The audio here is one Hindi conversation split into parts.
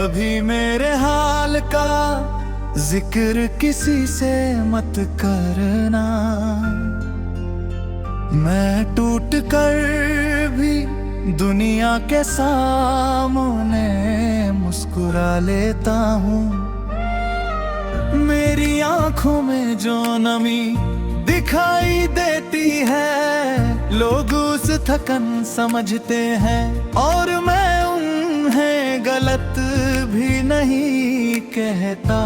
कभी मेरे हाल का जिक्र किसी से मत करना। मैं टूट कर भी दुनिया के सामने मुस्कुरा लेता हूँ। मेरी आंखों में जो नमी दिखाई देती है, लोग उस थकन समझते हैं और मैं उन्हें गलत भी नहीं कहता।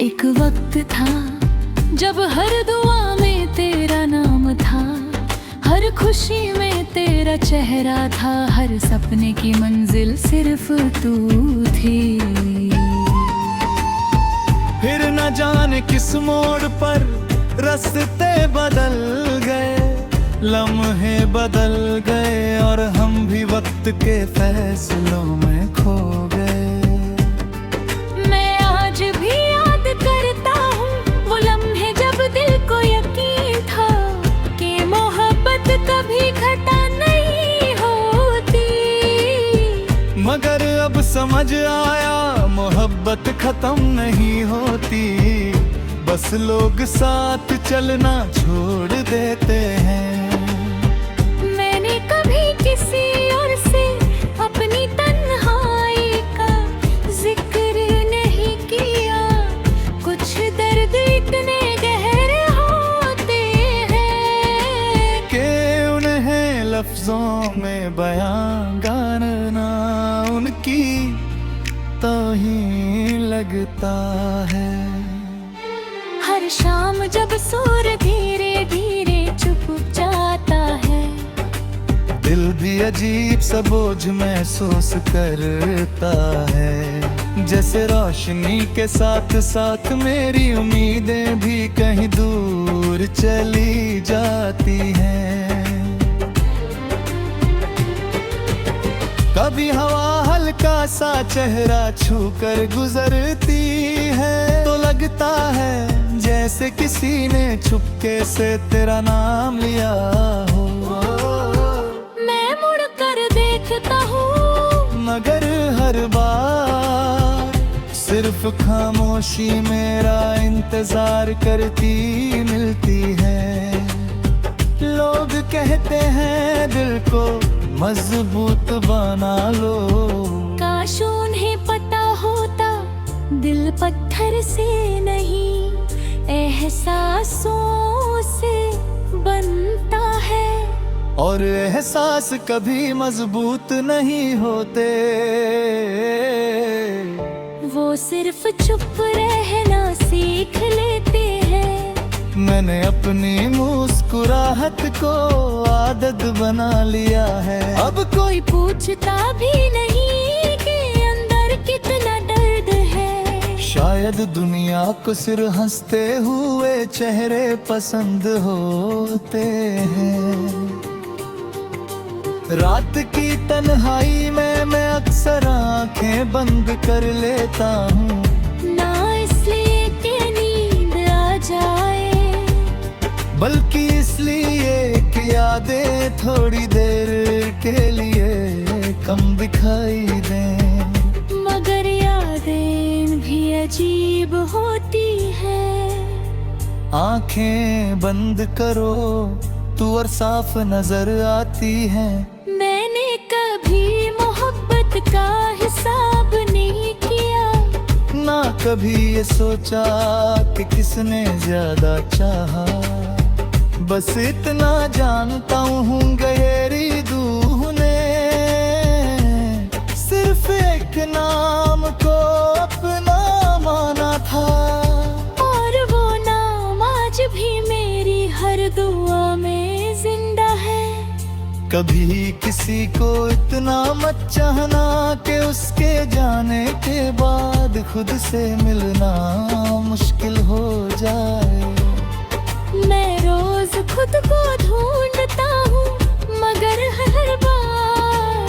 एक वक्त था जब हर दुआ में तेरा नाम था, हर खुशी में तेरा चेहरा था, हर सपने की मंजिल सिर्फ तू थी। फिर न जाने किस मोड़ पर रास्ते बदल गए, लम्हे बदल गए और हम भी वक्त के फैसलों में खो गए। मैं आज भी याद करता हूँ वो लम्हे जब दिल को यकीन था कि मोहब्बत कभी घटा नहीं होती। मगर अब समझ आया मोहब्बत खत्म नहीं होती, बस लोग साथ चलना छोड़ देते हैं। मैंने कभी किसी और से अपनी तन्हाई का जिक्र नहीं किया, कुछ दर्द इतने गहरे होते हैं कि उन्हें लफ्जों में बयां करना उनकी तौहीन लगता है। हर शाम जब सूरज धीरे धीरे छुप जाता है, दिल भी अजीब सा बोझ महसूस करता है। जैसे रोशनी के साथ साथ मेरी उम्मीदें भी कहीं दूर चली जाती हैं। कभी हवा हल्का सा चेहरा छू कर गुजरती है, तो लगता है जैसे किसी ने चुपके से तेरा नाम लिया हो। मैं मुड़ कर देखता हूँ मगर हर बार सिर्फ खामोशी मेरा इंतजार करती मिलती है। लोग कहते हैं दिल को मजबूत बना लो, काश उन्हें पता होता दिल पत्थर से नहीं एहसासों से बनता है। और एहसास कभी मजबूत नहीं होते, वो सिर्फ चुप रहना सीख लेते हैं। मैंने अपनी मुस्कुराहट को आदत बना लिया है। अब कोई पूछता भी नहीं कि अंदर कितना दर्द है। शायद दुनिया को सिर्फ हंसते हुए चेहरे पसंद होते हैं। रात की तन्हाई में मैं अक्सर आंखें बंद कर लेता हूँ, ना इसलिए कि नींद आ जाए, बल्कि इसलिए कि यादें थोड़ी देर के लिए कम दिखाई दें। मगर यादें भी अजीब होती है। आंखें बंद करो तू और साफ नजर आती है। मैंने कभी मोहब्बत का हिसाब नहीं किया, ना कभी ये सोचा कि किसने ज्यादा चाहा। बस इतना जानता हूँ गहरी रूह ने सिर्फ एक नाम को अपना माना था। और वो नाम आज भी मेरी हर दुआ में जिंदा है। कभी किसी को इतना मत चाहना कि उसके जाने के बाद खुद से मिलना मुश्किल हो जाए। मैं रोज खुद को ढूंढता हूँ, मगर हर बार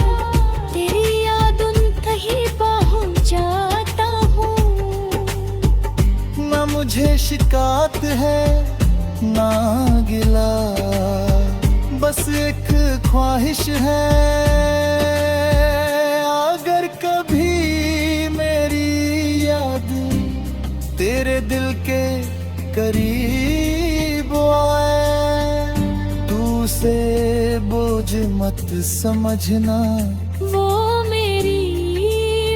तेरी याद उन कहीं पहुँच जाता हूँ। ना मुझे शिकायत है ना गिला, बस एक ख्वाहिश है, अगर कभी मेरी याद तेरे दिल के करीब आए, तू उसे बोझ मत समझना, वो मेरी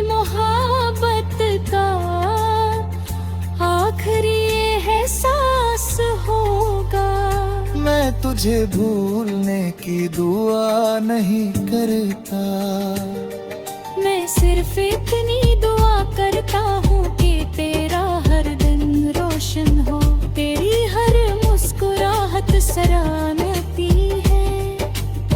मोहब्बत का आखिरी एहसास होगा। मैं तुझे भूलने की दुआ नहीं करता, मैं सिर्फ इतनी दुआ करता हूँ कि तेरा हर दिन रोशन हो, तेरी हर मुस्कुराहट सराहती है,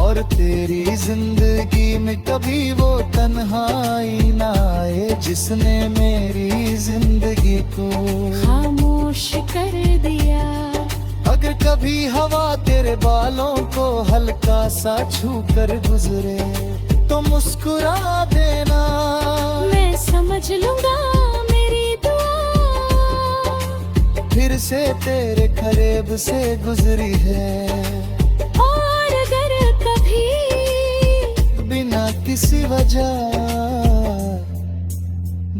और तेरी जिंदगी में कभी वो तन्हाई ना आए जिसने मेरी जिंदगी को खामोश कर दिया। अगर कभी हवा तेरे बालों को हल्का सा छू कर गुजरे तो मुस्कुरा देना, मैं समझ लूंगा मेरी दुआ फिर से तेरे करीब से गुजरी है। और अगर कभी बिना किसी वजह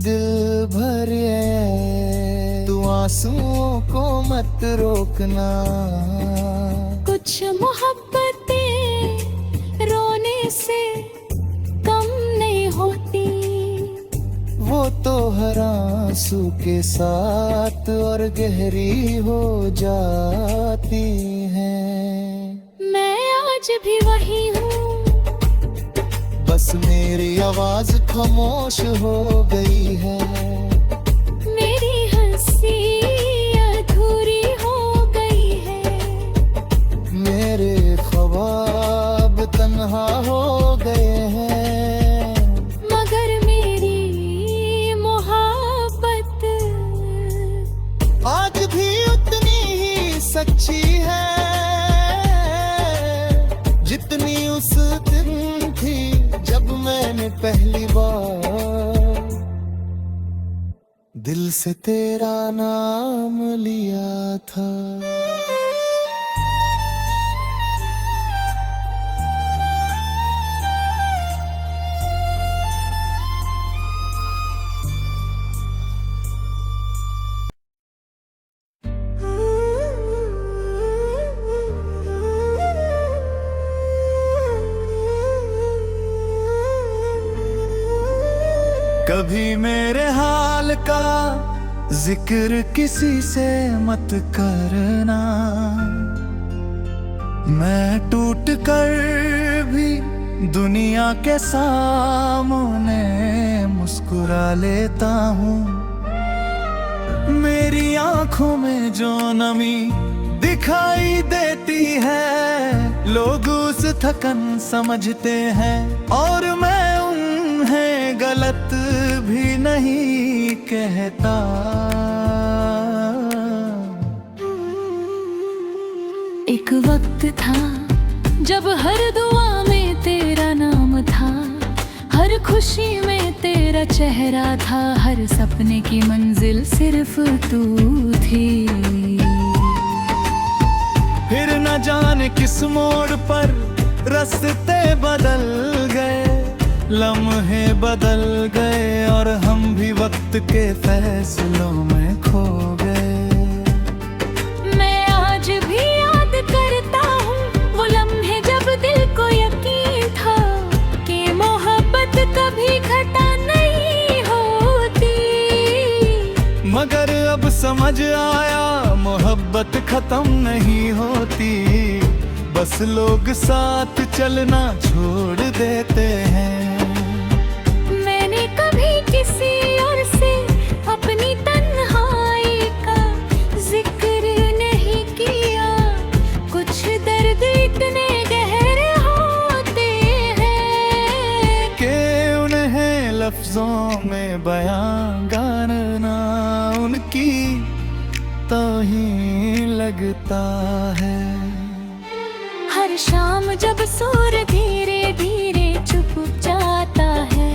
दिल भरे तू आंसुओं को मत रोकना, कुछ मोहब्बतें रोने से कम नहीं होती, वो तो हर आंसू के साथ और गहरी हो जाती हैं। मैं आज भी वही हूँ, बस मेरी आवाज खामोश हो गई है, मेरी हंसी अधूरी हो गई है, मेरे ख्वाब तन्हा हो गए हैं, मगर मेरी मोहब्बत आज भी उतनी ही सच्ची है जितनी उस दिन थी जब मैंने पहली बार दिल से तेरा नाम लिया था। कभी मेरे हाल का जिक्र किसी से मत करना, मैं टूट कर भी दुनिया के सामने मुस्कुरा लेता हूँ। मेरी आंखों में जो नमी दिखाई देती है लोग उस थकन समझते हैं, और मैं उन्हें गलत भी नहीं कहता। एक वक्त था जब हर दुआ में तेरा नाम था, हर खुशी में तेरा चेहरा था, हर सपने की मंजिल सिर्फ तू थी। फिर न जाने किस मोड़ पर रास्ते बदल गए, लम्हे बदल गए और हम भी वक्त के फैसलों में खो गए। मैं आज भी याद करता हूँ वो लम्हे जब दिल को यकीन था कि मोहब्बत कभी घटा नहीं होती, मगर अब समझ आया मोहब्बत खत्म नहीं होती, बस लोग साथ चलना छोड़ देते हैं। मैंने कभी किसी और से अपनी तन्हाई का जिक्र नहीं किया, कुछ दर्द इतने गहरे होते हैं कि उन्हें लफ्जों में बयां करना उनकी तौहीन लगता है। हर शाम जब सूरज धीरे धीरे छुप जाता है,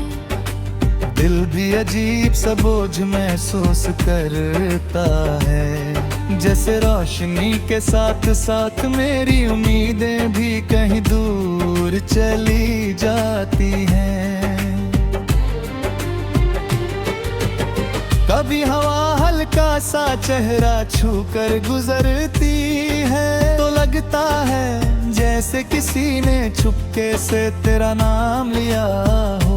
दिल भी अजीब सा बोझ महसूस करता है, जैसे रोशनी के साथ साथ मेरी उम्मीदें भी कहीं दूर फिर चली जाती हैं। कभी हवा हल्का सा चेहरा छूकर गुजरती है तो लगता है जैसे किसी ने चुपके से तेरा नाम लिया हो।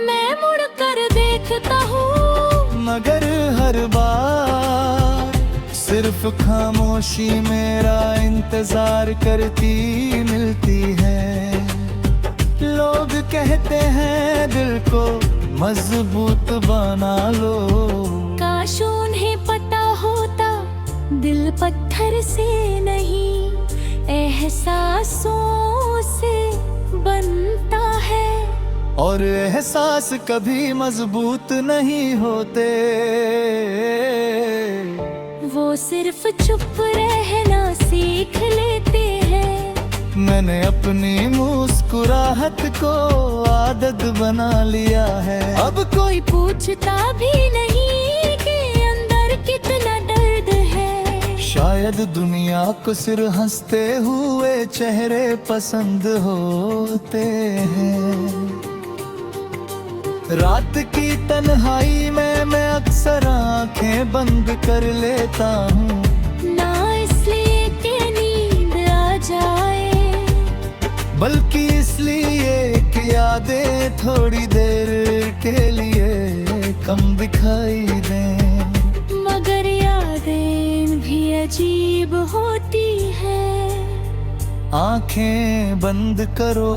मैं मुड़कर देखता हूँ मगर हर बार सिर्फ खामोशी मेरा इंतजार करती मिलती है। लोग कहते हैं दिल को मजबूत बना लो, काश उन्हें पता होता दिल पत्थर से नहीं एहसासों से बनता है। और एहसास कभी मजबूत नहीं होते, वो सिर्फ चुप रहना सीख लेते हैं। मैंने अपनी मुस्कुराहट को आदत बना लिया है। अब कोई पूछता भी नहीं कि अंदर कितना दर्द है। शायद दुनिया को सिर्फ हंसते हुए चेहरे पसंद होते हैं। रात की तन्हाई में मैं अक्सर आंखें बंद कर लेता हूँ, ना इसलिए कि नींद आ जाए, बल्कि इसलिए कि यादें थोड़ी देर के लिए कम दिखाई दें। मगर यादें भी अजीब होती है। आंखें बंद करो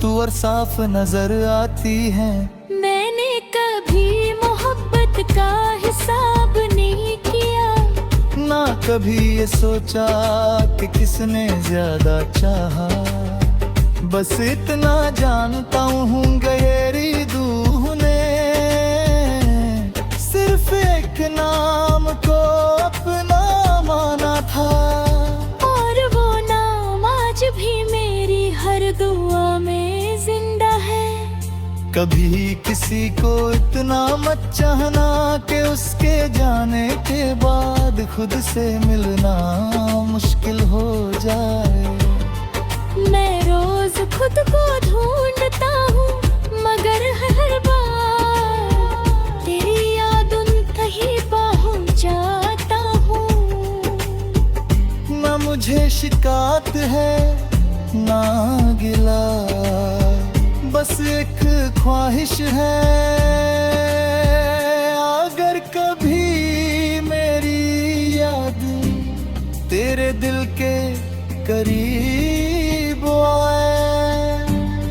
तू और साफ नजर आती है। मैंने कभी मोहब्बत का हिसाब नहीं किया, ना कभी ये सोचा कि किसने ज्यादा चाहा। बस इतना जानता हूँ गहरी रूह ने सिर्फ एक नाम को अपना माना था। और वो नाम आज भी मेरी हर दुआ में जिंदा है। कभी किसी को इतना मत चाहना कि उसके जाने के बाद खुद से मिलना मुश्किल हो जाए। मैं रोज खुद को ढूंढता हूँ मगर हर बार तेरी याद उन तहीं पहुँच जाता हूँ। ना मुझे शिकायत है ना गिला, बस एक ख्वाहिश है। अगर कभी मेरी याद तेरे दिल के करीब आए,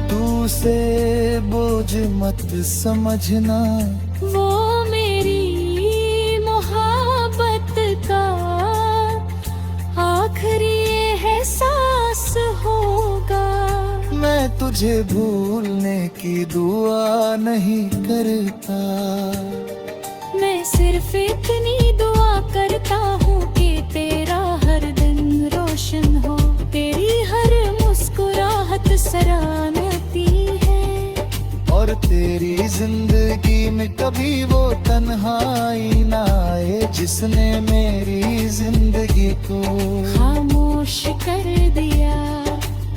तू उसे बोझ मत समझना। वो मेरी मोहब्बत का आखिरी एहसास होगा। मैं तुझे भूलने की दुआ नहीं करता, मैं सिर्फ इतनी दुआ करता हूँ कि तेरा हर दिन रोशन हो, तेरी हर मुस्कुराहट सराहती है। और तेरी जिंदगी में कभी वो तन्हाई ना आए जिसने मेरी जिंदगी को खामोश कर दिया।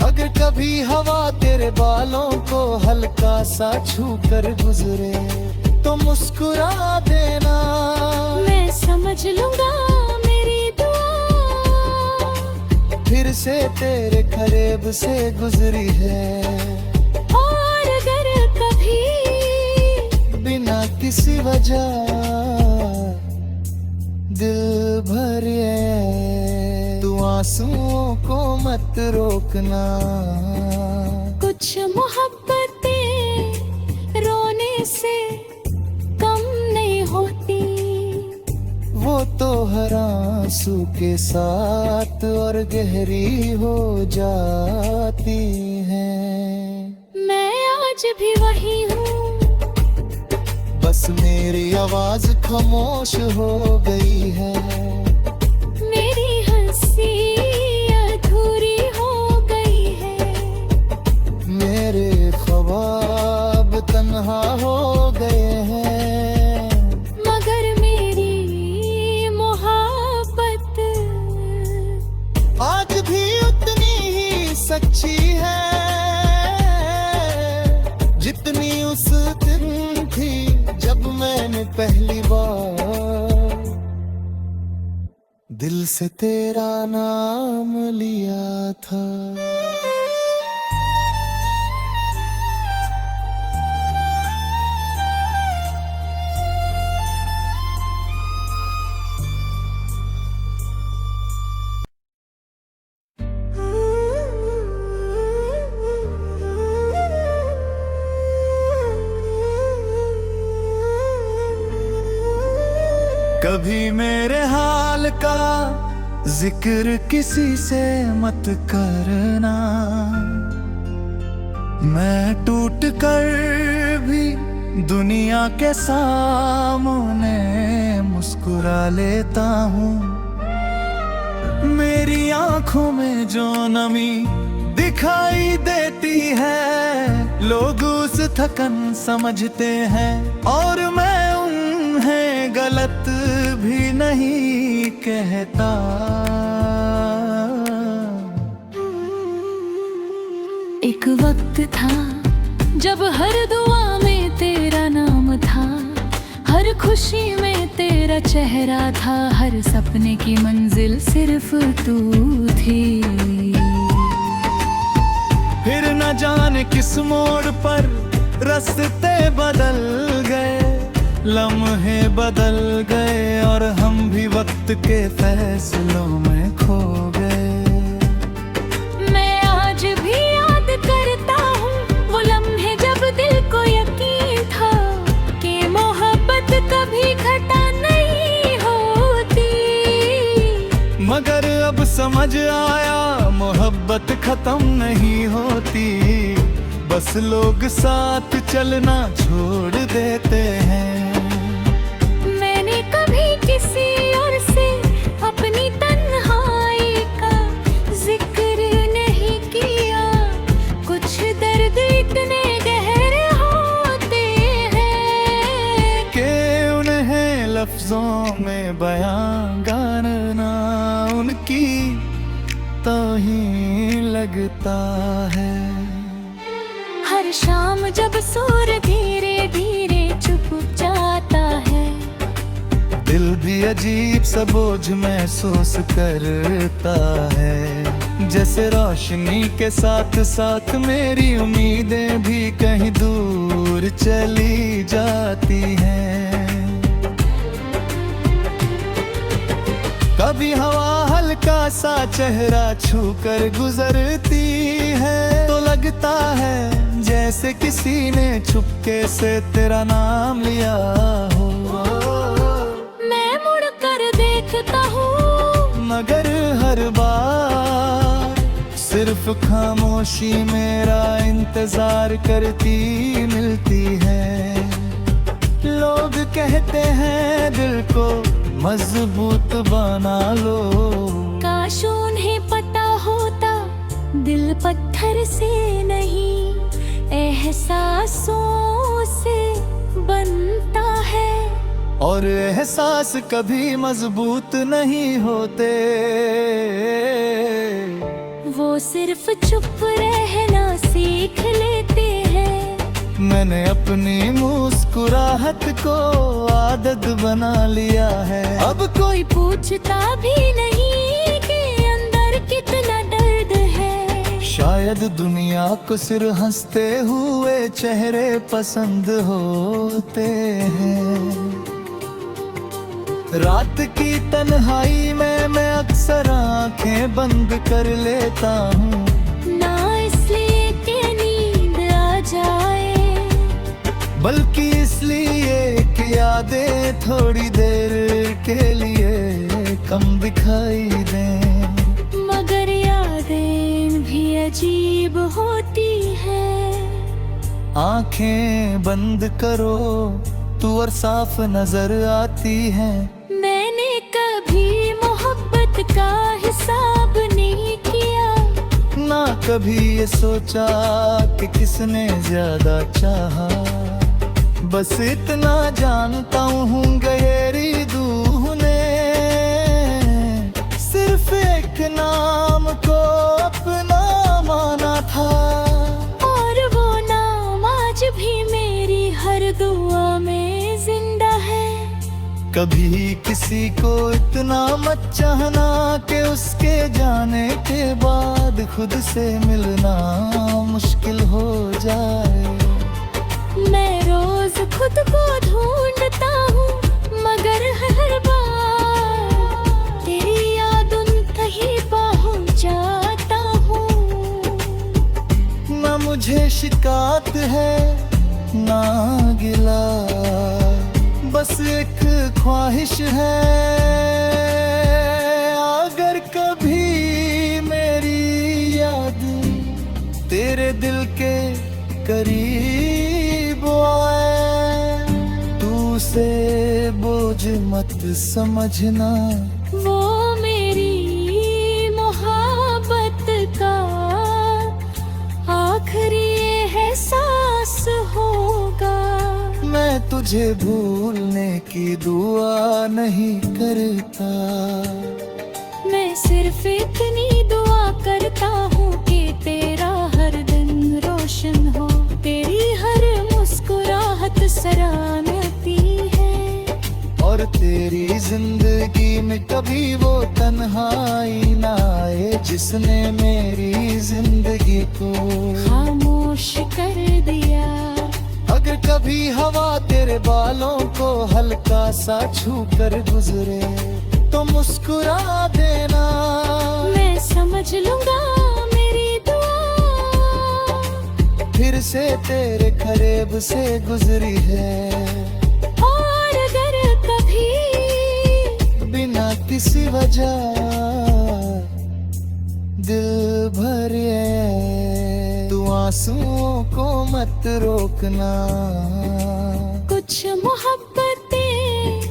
अगर कभी हवा तेरे बालों को हल्का सा छू कर गुजरे तो मुस्कुरा देना। मैं समझ लूंगा मेरी दुआ फिर से तेरे करीब से गुजरी है। और अगर कभी बिना किसी वजह दिल भरे तू आंसुओं को मत रोकना। कुछ मोहब्बतें रोने से कम नहीं होती, वो तो हर आंसू के साथ और गहरी हो जाती हैं। मैं आज भी वही हूँ, बस मेरी आवाज खामोश हो गई है। मेरी हंसी अधूरी हो गई है। मेरे ख्वाब तन्हा हो गए हैं। मगर मेरी मोहब्बत आज भी उतनी ही सच्ची दिन थी जब मैंने पहली बार दिल से तेरा नाम लिया था। कभी मेरे हाल का जिक्र किसी से मत करना, मैं टूट कर भी दुनिया के सामने मुस्कुरा लेता हूँ। मेरी आंखों में जो नमी दिखाई देती है, लोग उस थकन समझते हैं और मैं उन्हें गलत भी नहीं कहता। एक वक्त था जब हर दुआ में तेरा नाम था, हर खुशी में तेरा चेहरा था, हर सपने की मंजिल सिर्फ तू थी। फिर न जाने किस मोड़ पर रास्ते बदल गए, लम्हे बदल गए और हम भी वक्त के फैसलों में खो गए। मैं आज भी याद करता हूँ वो लम्हे जब दिल को यकीन था कि मोहब्बत कभी घटा नहीं होती। मगर अब समझ आया मोहब्बत खत्म नहीं होती, बस लोग साथ चलना छोड़ देते हैं। कभी किसी और से अपनी तन्हाई का जिक्र नहीं किया, कुछ दर्द इतने गहरे होते हैं कि उन्हें लफ्जों में बयां करना उनकी तौहीन लगता है। हर शाम जब सूरज धीरे धीरे छुप जाता है, दिल भी अजीब सा बोझ महसूस करता है। जैसे रोशनी के साथ साथ मेरी उम्मीदें भी कहीं दूर चली जाती हैं। कभी हवा हल्का सा चेहरा छू कर गुजरती है, तो लगता है जैसे किसी ने चुपके से तेरा नाम लिया हो। देखता हूँ मगर हर बार सिर्फ खामोशी मेरा इंतजार करती मिलती है। लोग कहते हैं दिल को मजबूत बना लो, काश उन्हें पता होता दिल पत्थर से नहीं एहसासों से बनता है। और एहसास कभी मजबूत नहीं होते, वो सिर्फ चुप रहना सीख लेते हैं। मैंने अपनी मुस्कुराहट को आदत बना लिया है, अब कोई पूछता भी नहीं कि अंदर कितना दर्द है। शायद दुनिया को सिर्फ हंसते हुए चेहरे पसंद होते हैं। रात की तन्हाई में मैं अक्सर आंखें बंद कर लेता हूँ, ना इसलिए कि नींद आ जाए, बल्कि इसलिए कि यादें थोड़ी देर के लिए कम दिखाई दें। मगर यादें भी अजीब होती हैं। आंखें बंद करो तू और साफ नजर आती है। मैंने कभी मोहब्बत का हिसाब नहीं किया, ना कभी ये सोचा कि किसने ज्यादा चाहा। बस इतना जानता हूँ गहरी रूह ने सिर्फ एक नाम को अपना माना था, और वो नाम आज भी मेरी दुआ में जिंदा है। कभी किसी को इतना मत चाहना कि उसके जाने के बाद खुद से मिलना मुश्किल हो जाए। मैं रोज खुद को ढूंढता हूँ, मगर हर बार तेरी याद उन कहीं पहुँच जाता हूँ। ना मुझे शिकायत है ना गिला, बस एक ख्वाहिश है, अगर कभी मेरी याद तेरे दिल के करीब आए, तू से बोझ मत समझना, वो मेरी मोहब्बत का आखिरी एहसास होगा। मैं तुझे भूलने की दुआ नहीं करता, मैं सिर्फ इतनी दुआ करता हूँ कि तेरा हर दिन रोशन हो, तेरी हर मुस्कुराहट सराहती है, और तेरी जिंदगी में कभी वो तन्हाई ना आए जिसने मेरी जिंदगी को खामोश कर दिया। अगर कभी हवा तेरे बालों को हल्का सा छू कर गुजरे तो मुस्कुरा देना, मैं समझ लूंगा मेरी दुआ फिर से तेरे करीब से गुजरी है। और अगर कभी बिना किसी वजह दिल भरे तू आंसुओं को मत रोकना। कुछ मोहब्बतें